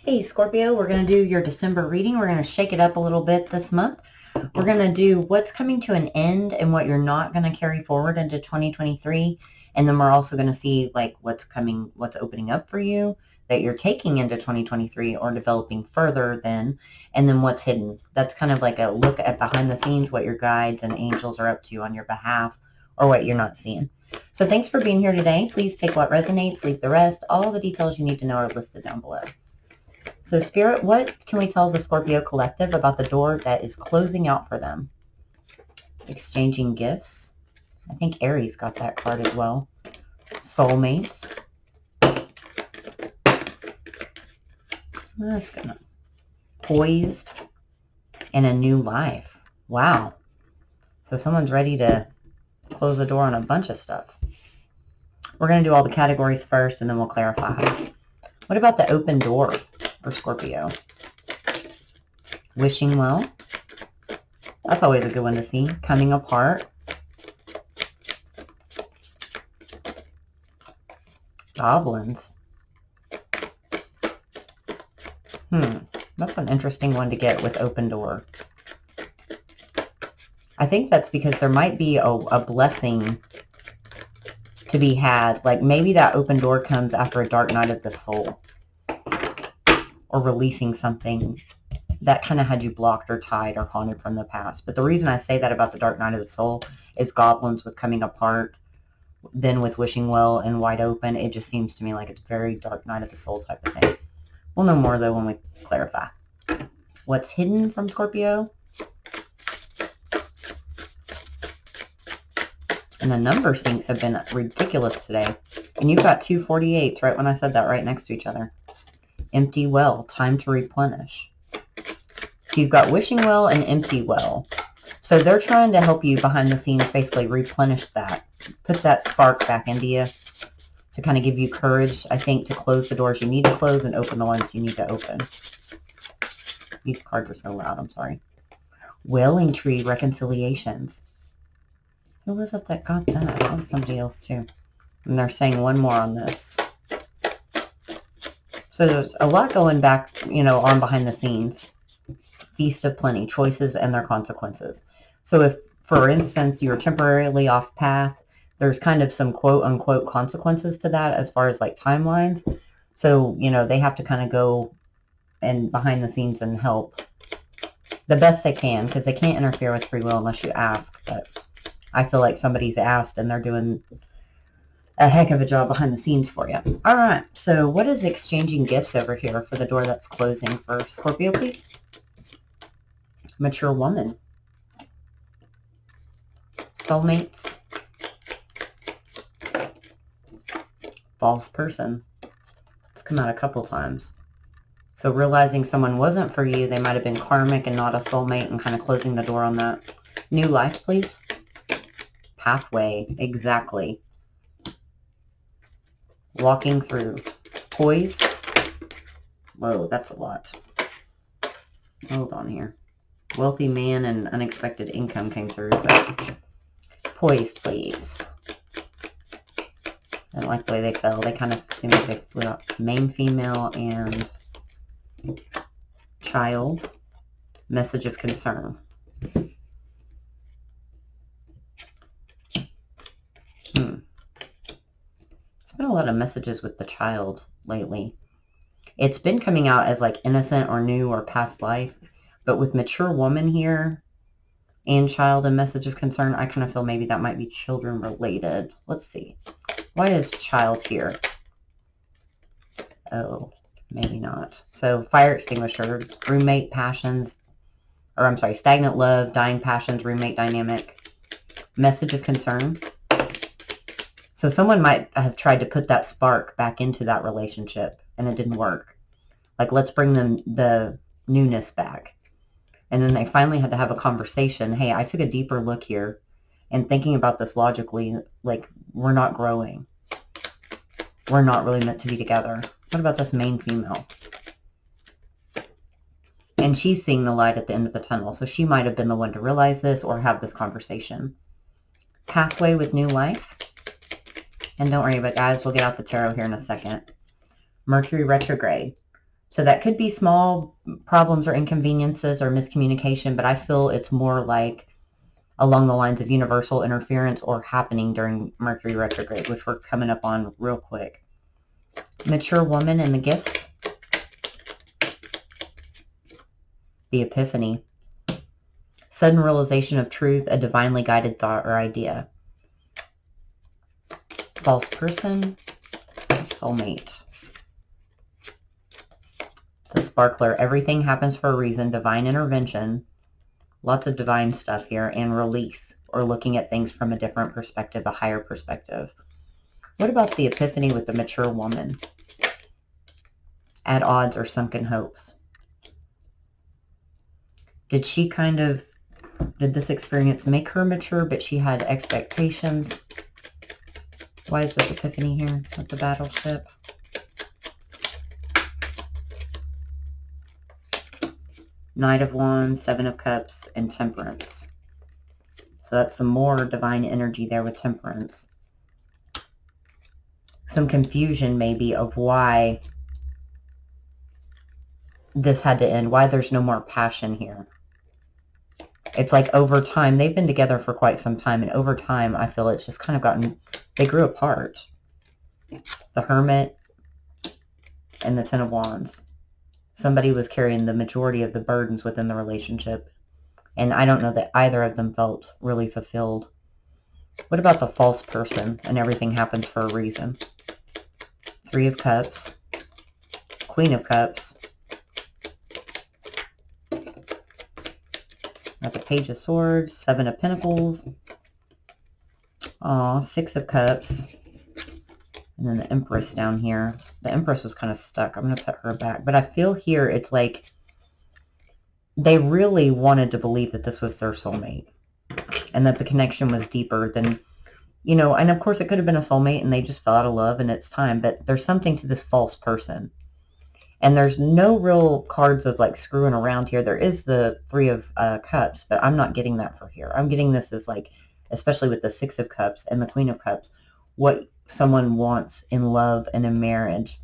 Hey Scorpio, we're going to do your December reading. We're going to shake it up a little bit this month. We're going to do what's coming to an end and what you're not going to carry forward into 2023. And then we're also going to see like what's opening up for you that you're taking into 2023 or developing further then. And then what's hidden. That's kind of like a look at behind the scenes, what your guides and angels are up to on your behalf or what you're not seeing. So thanks for being here today. Please take what resonates, leave the rest. All the details you need to know are listed down below. So Spirit, what can we tell the Scorpio collective about the door that is closing out for them? Exchanging gifts. I think Aries got that card as well. Soulmates. That's gonna poised and a new life. Wow. So someone's ready to close the door on a bunch of stuff. We're going to do all the categories first and then we'll clarify. What about the open door for Scorpio? Wishing well. That's always a good one to see. Coming apart. Goblins. That's an interesting one to get with open door. I think that's because there might be a blessing to be had. Like maybe that open door comes after a dark night of the soul. Or releasing something that kind of had you blocked or tied or haunted from the past. But the reason I say that about the dark night of the soul is goblins with coming apart, then with wishing well and wide open. It just seems to me like it's very dark night of the soul type of thing. We'll know more though when we clarify. What's hidden from Scorpio? And the number syncs have been ridiculous today. And you've got two 48s right when I said that right next to each other. Empty well, time to replenish. So you've got wishing well and empty well. So they're trying to help you behind the scenes basically replenish that. Put that spark back into you to kind of give you courage, I think, to close the doors you need to close and open the ones you need to open. These cards are so loud, I'm sorry. Wailing tree reconciliations. Who was it that got that? That was somebody else too. And they're saying one more on this. So there's a lot going back, on behind the scenes. Feast of plenty, choices and their consequences. So if, for instance, you're temporarily off path, there's kind of some quote-unquote consequences to that as far as like timelines. So, they have to kind of go and behind the scenes and help the best they can because they can't interfere with free will unless you ask. But I feel like somebody's asked and they're doing a heck of a job behind the scenes for you. All right, so what is exchanging gifts over here for the door that's closing for Scorpio, please? Mature woman. Soulmates. False person. It's come out a couple times. So realizing someone wasn't for you, they might have been karmic and not a soulmate and kind of closing the door on that. New life, please. Pathway. Exactly. Walking through. Poise. Whoa, that's a lot. Hold on here. Wealthy man and unexpected income came through. But poised, please. I don't like the way they fell. They kind of seem like they flew out. Main female and child. Message of concern. Been a lot of messages with the child lately. It's been coming out as like innocent or new or past life, but with mature woman here and child and message of concern, I kind of feel maybe that might be children related. Let's see. Why is child here? Oh, maybe not. So fire extinguisher, roommate passions, or I'm sorry, stagnant love, dying passions, roommate dynamic, message of concern. So someone might have tried to put that spark back into that relationship and it didn't work. Like, let's bring them the newness back. And then they finally had to have a conversation. Hey, I took a deeper look here and thinking about this logically, like, we're not growing. We're not really meant to be together. What about this main female? And she's seeing the light at the end of the tunnel. So she might have been the one to realize this or have this conversation. Pathway with new life. And don't worry about it, guys, we'll get out the tarot here in a second. Mercury retrograde. So that could be small problems or inconveniences or miscommunication, but I feel it's more like along the lines of universal interference or happening during Mercury retrograde, which we're coming up on real quick. Mature woman and the gifts. The Epiphany. Sudden realization of truth, a divinely guided thought or idea. False person. Soulmate. The Sparkler. Everything happens for a reason. Divine intervention. Lots of divine stuff here. And release, or looking at things from a different perspective, a higher perspective. What about the Epiphany with the mature woman? At odds or sunken hopes. Did this experience make her mature, but she had expectations? Why is this Epiphany here with the battleship? Knight of Wands, Seven of Cups, and Temperance. So that's some more divine energy there with Temperance. Some confusion maybe of why this had to end, why there's no more passion here. It's like over time, they've been together for quite some time, and over time I feel it's just kind of gotten, they grew apart. The Hermit and the Ten of Wands. Somebody was carrying the majority of the burdens within the relationship, and I don't know that either of them felt really fulfilled. What about the false person and everything happens for a reason? Three of Cups, Queen of Cups, got the Page of Swords, Seven of Pentacles, Six of Cups, and then the Empress down here. The Empress was kind of stuck. I'm going to put her back. But I feel here it's like they really wanted to believe that this was their soulmate and that the connection was deeper than, you know, and of course it could have been a soulmate and they just fell out of love and it's time. But there's something to this false person. And there's no real cards of like screwing around here. There is the Three of Cups, but I'm not getting that for here. I'm getting this as like, especially with the Six of Cups and the Queen of Cups, what someone wants in love and in marriage,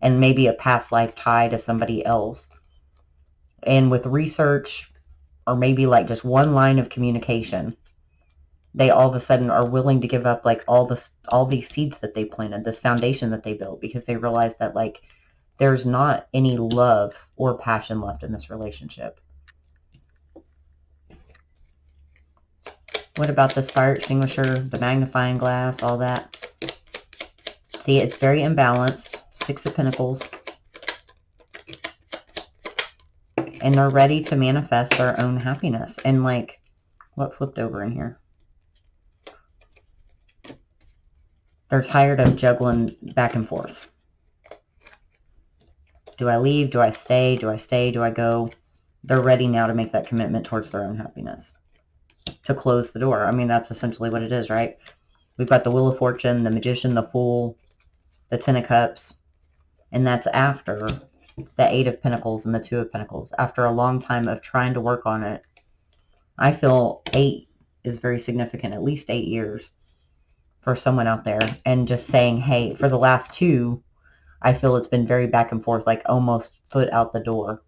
and maybe a past life tie to somebody else. And with research, or maybe like just one line of communication, they all of a sudden are willing to give up like all these seeds that they planted, this foundation that they built, because they realize that like there's not any love or passion left in this relationship. What about this fire extinguisher, the magnifying glass, all that? See, it's very imbalanced. Six of Pentacles. And they're ready to manifest their own happiness. And like, what flipped over in here? They're tired of juggling back and forth. Do I leave? Do I stay? Do I stay? Do I go? They're ready now to make that commitment towards their own happiness. To close the door. I mean, that's essentially what it is, right? We've got the Wheel of Fortune, the Magician, the Fool, the Ten of Cups. And that's after the Eight of Pentacles and the Two of Pentacles. After a long time of trying to work on it. I feel 8 is very significant. At least 8 years for someone out there. And just saying, hey, for the last 2... I feel it's been very back and forth, like almost foot out the door.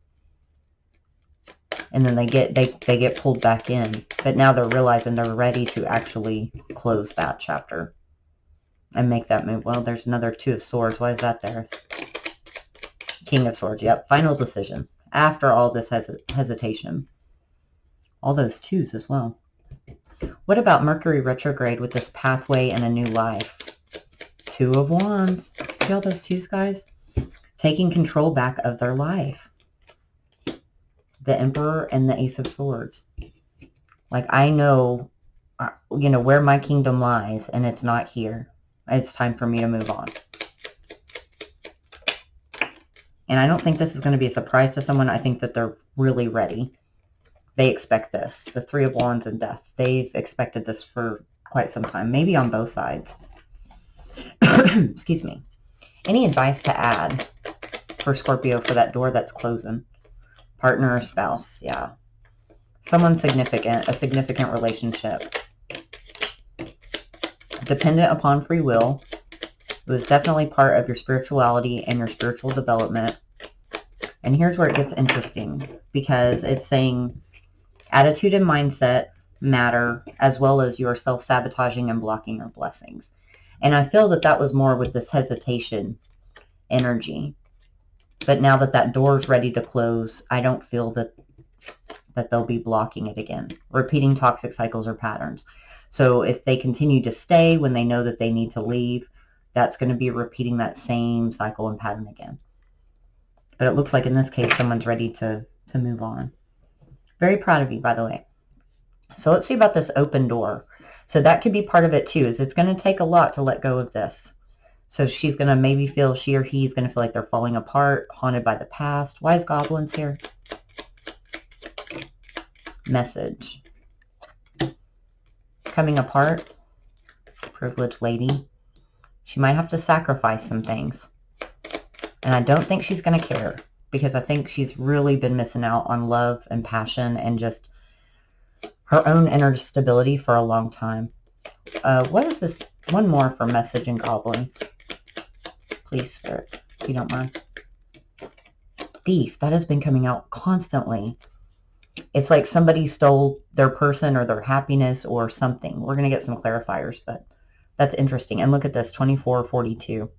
And then they get pulled back in. But now they're realizing they're ready to actually close that chapter and make that move. Well, there's another Two of Swords. Why is that there? King of Swords. Yep. Final decision. After all this hesitation. All those 2s as well. What about Mercury retrograde with this pathway and a new life? Two of Wands. See all those 2s, guys? Taking control back of their life. The Emperor and the Ace of Swords. Like, I know, you know, where my kingdom lies, and it's not here. It's time for me to move on. And I don't think this is going to be a surprise to someone. I think that they're really ready. They expect this. The Three of Wands and Death. They've expected this for quite some time. Maybe on both sides. Excuse me. Any advice to add for Scorpio for that door that's closing? Partner or spouse, yeah. Someone significant, a significant relationship. Dependent upon free will. It was definitely part of your spirituality and your spiritual development. And here's where it gets interesting, because it's saying attitude and mindset matter, as well as your self-sabotaging and blocking your blessings. And I feel that that was more with this hesitation energy. But now that that door's ready to close, I don't feel that they'll be blocking it again. Repeating toxic cycles or patterns. So if they continue to stay when they know that they need to leave, that's going to be repeating that same cycle and pattern again. But it looks like in this case, someone's ready to move on. Very proud of you, by the way. So let's see about this open door. So that could be part of it too, is it's going to take a lot to let go of this. So she's going to maybe feel, she or he's going to feel like they're falling apart, haunted by the past. Why is goblins here? Message. Coming apart. Privileged lady. She might have to sacrifice some things. And I don't think she's going to care, because I think she's really been missing out on love and passion and just her own inner stability for a long time. What is this? One more for message and goblins. Please, Spirit, if you don't mind. Thief. That has been coming out constantly. It's like somebody stole their person or their happiness or something. We're going to get some clarifiers, but that's interesting. And look at this, 2442.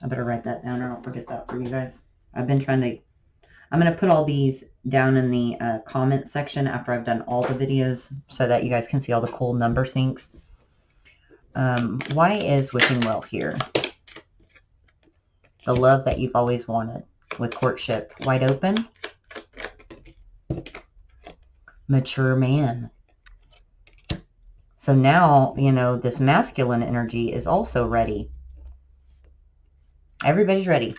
I better write that down or I'll forget that for you guys. I've been trying to... I'm going to put all these down in the comment section after I've done all the videos so that you guys can see all the cool number syncs. Why is wishing well here? The love that you've always wanted with courtship. Wide open. Mature man. So now, you know, this masculine energy is also ready. Everybody's ready.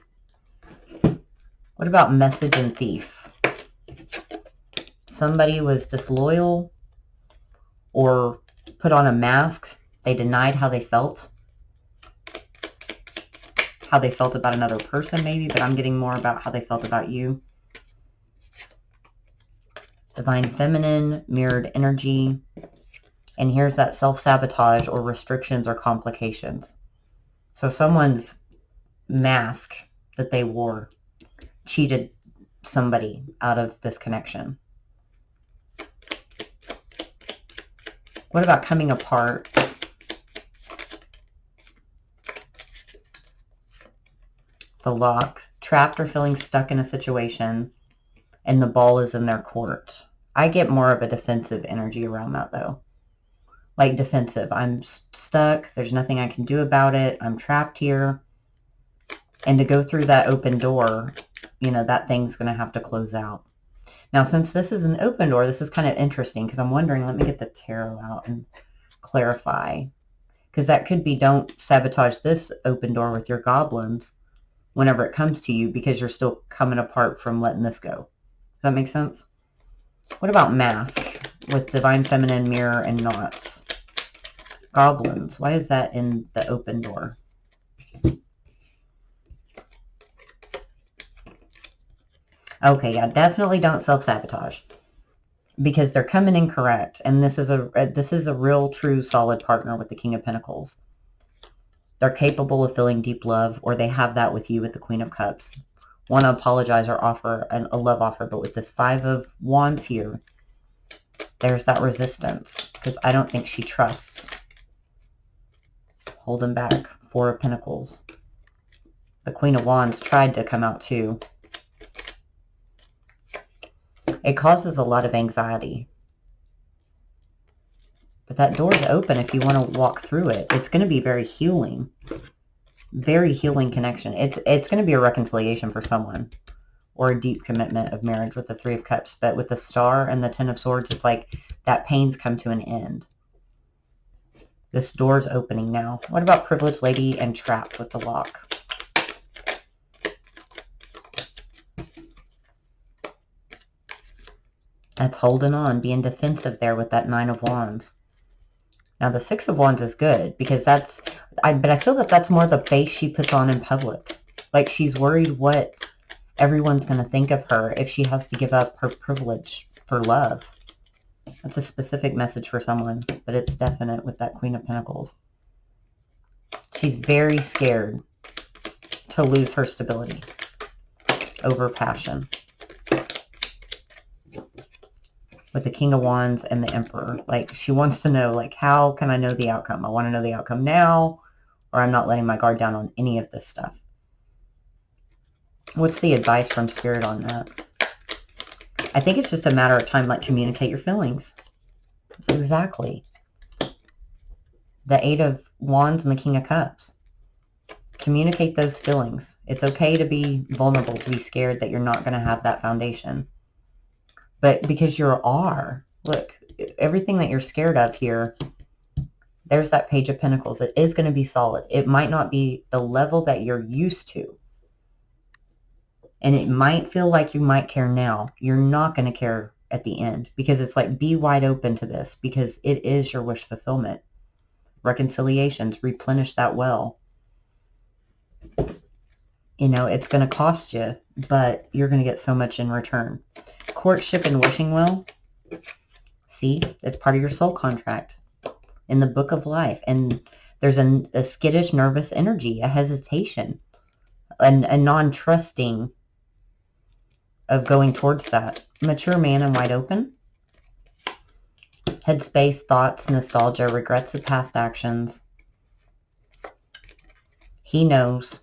What about message and thief? Somebody was disloyal or put on a mask. They denied how they felt. How they felt about another person maybe, but I'm getting more about how they felt about you. Divine feminine, mirrored energy. And here's that self-sabotage or restrictions or complications. So someone's mask that they wore cheated somebody out of this connection. What about coming apart? The lock. Trapped or feeling stuck in a situation, and the ball is in their court. I get more of a defensive energy around that, though. Like defensive. I'm stuck. There's nothing I can do about it. I'm trapped here. And to go through that open door, you know, that thing's going to have to close out. Now, since this is an open door, this is kind of interesting because I'm wondering, let me get the tarot out and clarify. Because that could be, don't sabotage this open door with your goblins whenever it comes to you, because you're still coming apart from letting this go. Does that make sense? What about mask with divine feminine, mirror, and knots? Goblins. Why is that in the open door? Okay, yeah, definitely don't self-sabotage, because they're coming in correct, and this is a real, true, solid partner with the King of Pentacles. They're capable of feeling deep love, or they have that with you with the Queen of Cups. Want to apologize or offer a love offer, but with this Five of Wands here, there's that resistance, because I don't think she trusts. Holding back. Four of Pentacles. The Queen of Wands tried to come out too. It causes a lot of anxiety. But that door is open if you want to walk through it. It's going to be very healing. Very healing connection. It's going to be a reconciliation for someone. Or a deep commitment of marriage with the Three of Cups. But with the Star and the Ten of Swords, it's like that pain's come to an end. This door's opening now. What about Privileged Lady and Trapped with the lock? That's holding on, being defensive there with that Nine of Wands. Now the Six of Wands is good because but I feel that that's more the face she puts on in public. Like she's worried what everyone's going to think of her if she has to give up her privilege for love. That's a specific message for someone, but it's definite with that Queen of Pentacles. She's very scared to lose her stability. over passion. With the King of Wands and the Emperor. Like, she wants to know, like, how can I know the outcome? I want to know the outcome now, or I'm not letting my guard down on any of this stuff. What's the advice from Spirit on that? I think it's just a matter of time, like, communicate your feelings. Exactly. The Eight of Wands and the King of Cups. Communicate those feelings. It's okay to be vulnerable, to be scared that you're not going to have that foundation. But because you are, look, everything that you're scared of here, there's that Page of Pentacles. It is going to be solid. It might not be the level that you're used to. And it might feel like you might care now. You're not going to care at the end. Because it's like, be wide open to this. Because it is your wish fulfillment. Reconciliations, replenish that well. You know, it's going to cost you, but you're going to get so much in return. Courtship and wishing well. See, it's part of your soul contract in the book of life. And there's a skittish, nervous energy, a hesitation, a non-trusting of going towards that. Mature man and wide open. Headspace, thoughts, nostalgia, regrets of past actions. He knows.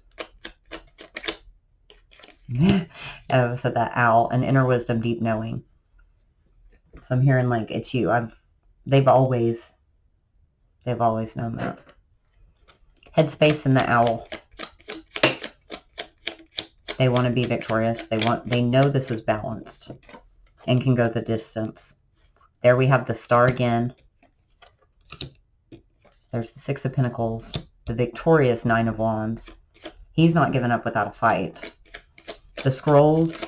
As I said, that owl, an inner wisdom, deep knowing. So I'm hearing like, it's you. They've always known that. Headspace and the owl. They want to be victorious. They know this is balanced and can go the distance. There we have the Star again. There's the Six of Pentacles, the victorious Nine of Wands. He's not giving up without a fight. The Scrolls.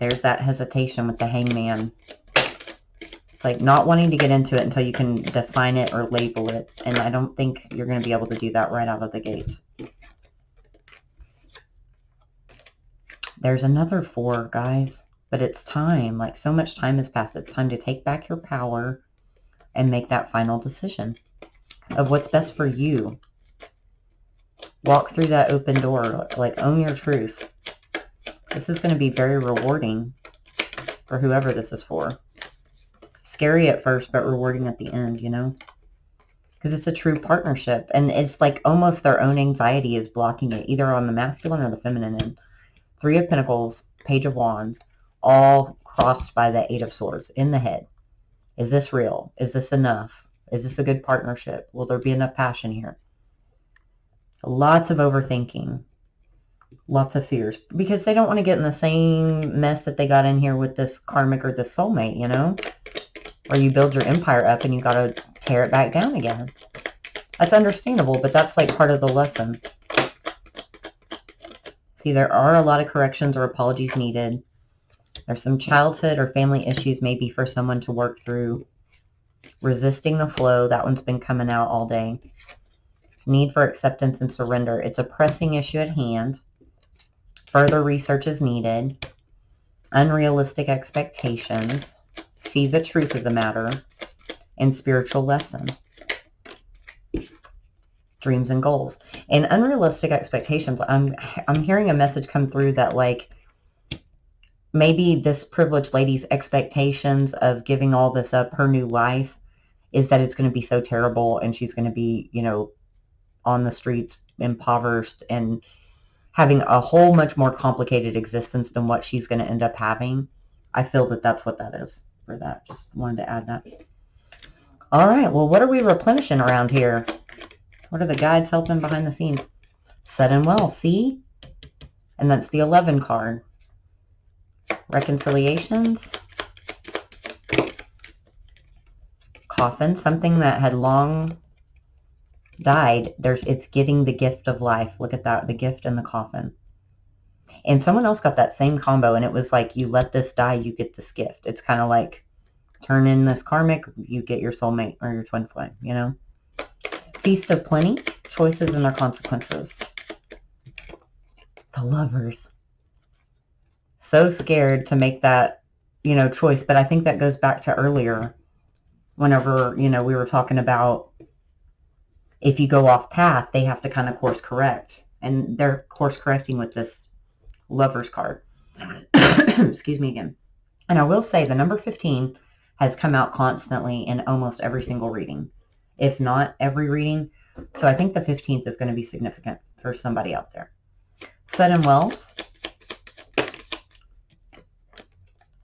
There's that hesitation with the Hangman. It's like not wanting to get into it until you can define it or label it. And I don't think you're going to be able to do that right out of the gate. There's another 4, guys. But it's time. Like, so much time has passed. It's time to take back your power and make that final decision of what's best for you. Walk through that open door. Like, own your truth. This is going to be very rewarding for whoever this is for. Scary at first, but rewarding at the end, you know? Because it's a true partnership. And it's like almost their own anxiety is blocking it, either on the masculine or the feminine end. 3 of Pentacles, Page of Wands, all crossed by the 8 of Swords in the head. Is this real? Is this enough? Is this a good partnership? Will there be enough passion here? Lots of overthinking. Lots of fears. Because they don't want to get in the same mess that they got in here with this karmic or this soulmate, you know? Or you build your empire up and you got to tear it back down again. That's understandable, but that's like part of the lesson. See, there are a lot of corrections or apologies needed. There's some childhood or family issues maybe for someone to work through. Resisting the flow. That one's been coming out all day. Need for acceptance and surrender. It's a pressing issue at hand. Further research is needed. Unrealistic expectations. See the truth of the matter. And spiritual lesson. Dreams and goals. And unrealistic expectations. I'm hearing a message come through that, like, maybe this privileged lady's expectations of giving all this up, her new life, is that it's going to be so terrible and she's going to be, you know, on the streets, impoverished, and having a whole much more complicated existence than what she's going to end up having. I feel that that's what that is for that. Just wanted to add that. All right. Well, what are we replenishing around here? What are the guides helping behind the scenes? Set and well. See? And that's the 11 card. Reconciliations. Coffin. Something that had long died. It's getting the gift of life. Look at that. The gift and the coffin. And someone else got that same combo, and it was like, you let this die, you get this gift. It's kind of like, turn in this karmic, you get your soulmate or your twin flame, you know? Feast of plenty. Choices and their consequences. The Lovers. So scared to make that, you know, choice. But I think that goes back to earlier, whenever, you know, we were talking about if you go off path, they have to kind of course correct. And they're course correcting with this Lover's card. Excuse me again. And I will say the number 15 has come out constantly in almost every single reading, if not every reading. So I think the 15th is going to be significant for somebody out there. Sudden wealth.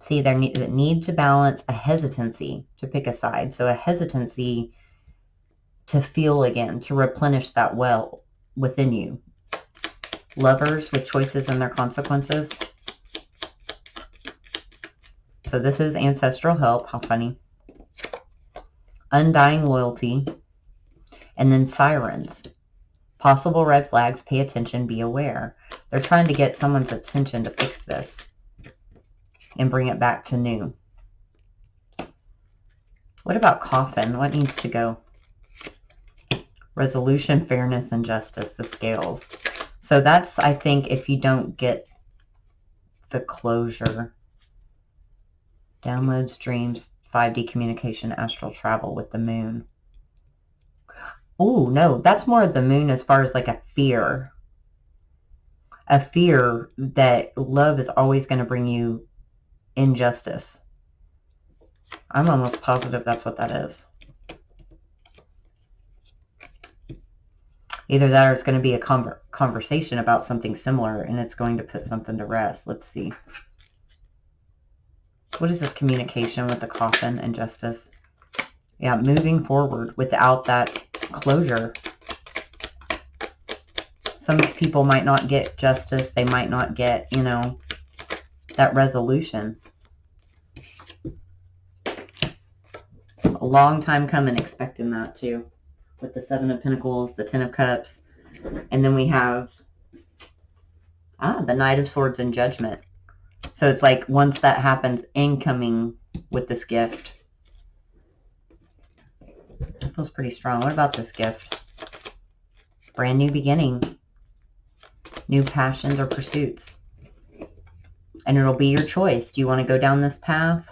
See, there need to balance a hesitancy to pick a side. So a hesitancy to feel again, to replenish that well within you. Lovers with choices and their consequences. So this is ancestral help. How funny. Undying loyalty. And then sirens. Possible red flags. Pay attention. Be aware. They're trying to get someone's attention to fix this and bring it back to new. What about coffin? What needs to go? Resolution, fairness, and justice. The scales. So that's, I think, if you don't get the closure. Downloads, dreams, 5D communication, astral travel with the moon. Oh, no, that's more of the moon as far as like a fear. A fear that love is always going to bring you injustice. I'm almost positive that's what that is. Either that or it's going to be a conversation about something similar and it's going to put something to rest. Let's see. What is this communication with the coffin and justice? Yeah, moving forward without that closure. Some people might not get justice. They might not get, you know, that resolution. A long time coming, expecting that too. With the 7 of Pentacles, the 10 of Cups. And then we have, the Knight of Swords and Judgment. So it's like once that happens, incoming with this gift. It feels pretty strong. What about this gift? Brand new beginning. New passions or pursuits. And it'll be your choice. Do you want to go down this path?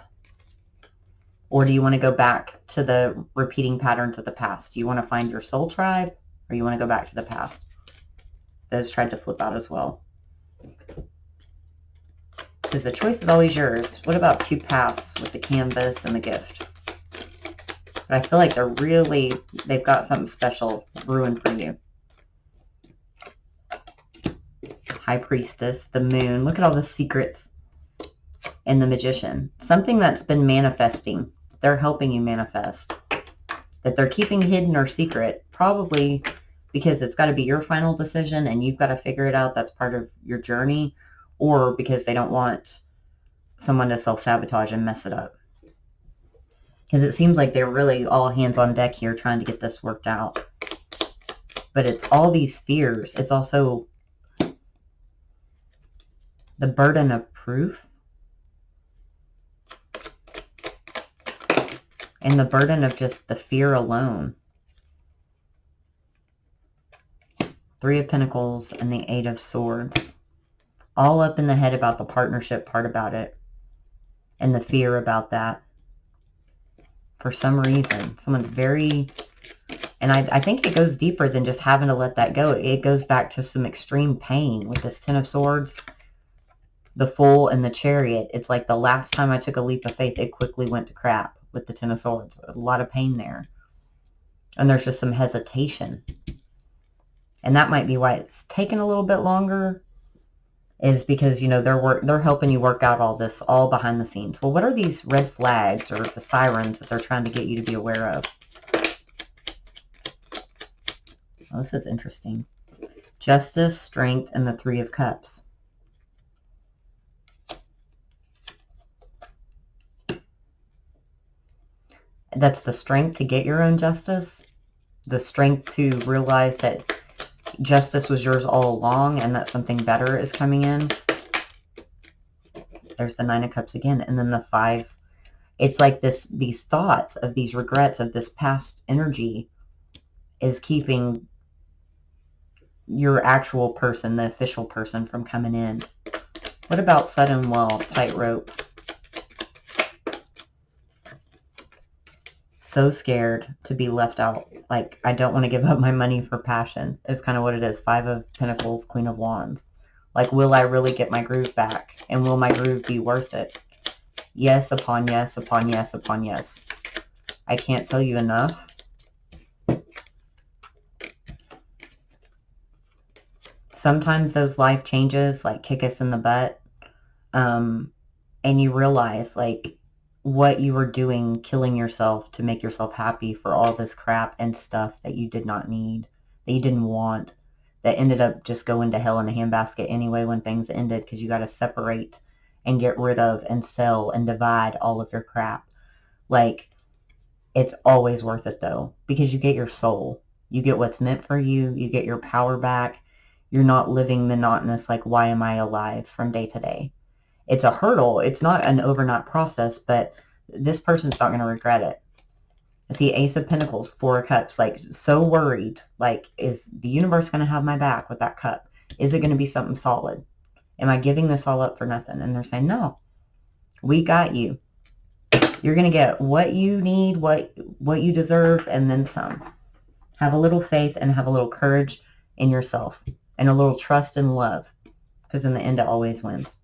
Or do you want to go back to the repeating patterns of the past? Do you want to find your soul tribe? Or you want to go back to the past? Those tried to flip out as well. Because the choice is always yours. What about 2 paths with the canvas and the gift? But I feel like they've got something special brewing for you. High Priestess, the moon. Look at all the secrets. And the Magician. Something that's been manifesting. They're helping you manifest. That they're keeping hidden or secret. Probably because it's got to be your final decision and you've got to figure it out. That's part of your journey. Or because they don't want someone to self-sabotage and mess it up. Because it seems like they're really all hands on deck here trying to get this worked out. But it's all these fears. It's also the burden of proof. And the burden of just the fear alone. 3 of Pentacles and the 8 of Swords. All up in the head about the partnership part about it. And the fear about that. For some reason. Someone's very... And I think it goes deeper than just having to let that go. It goes back to some extreme pain with this 10 of Swords. The Fool and the Chariot. It's like the last time I took a leap of faith, it quickly went to crap with the 10 of Swords. A lot of pain there. And there's just some hesitation. And that might be why it's taken a little bit longer. Is because, you know, they're helping you work out all this, all behind the scenes. Well, what are these red flags or the sirens that they're trying to get you to be aware of? Oh, this is interesting. Justice, Strength, and the 3 of Cups. That's the strength to get your own justice. The strength to realize that justice was yours all along and that something better is coming in. There's the 9 of Cups again. And then the 5. It's like these thoughts of these regrets of this past energy is keeping your actual person, the official person, from coming in. What about sudden wealth, tightrope? So scared to be left out. Like, I don't want to give up my money for passion is kind of what it is. 5 of Pentacles, Queen of Wands. Like, will I really get my groove back? And will my groove be worth it? Yes upon yes upon yes upon yes. I can't tell you enough. Sometimes those life changes, like, kick us in the butt. And you realize, like, what you were doing, killing yourself to make yourself happy for all this crap and stuff that you did not need, that you didn't want, that ended up just going to hell in a handbasket anyway when things ended, because you got to separate and get rid of and sell and divide all of your crap. Like, it's always worth it, though, because you get your soul. You get what's meant for you. You get your power back. You're not living monotonous, like, why am I alive from day to day? It's a hurdle. It's not an overnight process, but this person's not going to regret it. I see Ace of Pentacles, Four of Cups, like, so worried. Like, is the universe going to have my back with that cup? Is it going to be something solid? Am I giving this all up for nothing? And they're saying, no, we got you. You're going to get what you need, what you deserve, and then some. Have a little faith and have a little courage in yourself and a little trust and love, because in the end, it always wins.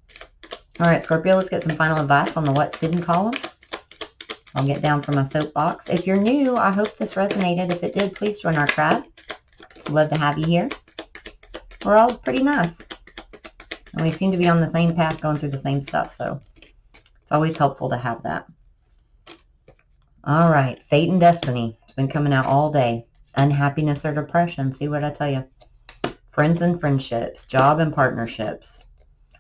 All right, Scorpio, let's get some final advice on the what didn't column. I'll get down from my soapbox. If you're new, I hope this resonated. If it did, please join our tribe. Love to have you here. We're all pretty nice. And we seem to be on the same path, going through the same stuff, so it's always helpful to have that. All right, Fate and Destiny. It's been coming out all day. Unhappiness or depression. See what I tell you. Friends and friendships. Job and partnerships.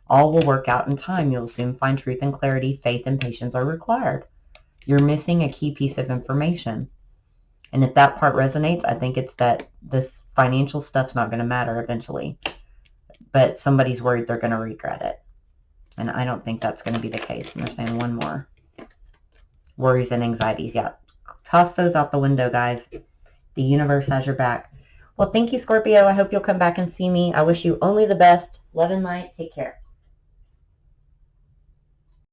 All will work out in time. You'll soon find truth and clarity. Faith and patience are required. You're missing a key piece of information. And if that part resonates, I think it's that this financial stuff's not going to matter eventually. But somebody's worried they're going to regret it. And I don't think that's going to be the case. And they're saying one more. Worries and anxieties. Yeah. Toss those out the window, guys. The universe has your back. Well, thank you, Scorpio. I hope you'll come back and see me. I wish you only the best. Love and light. Take care.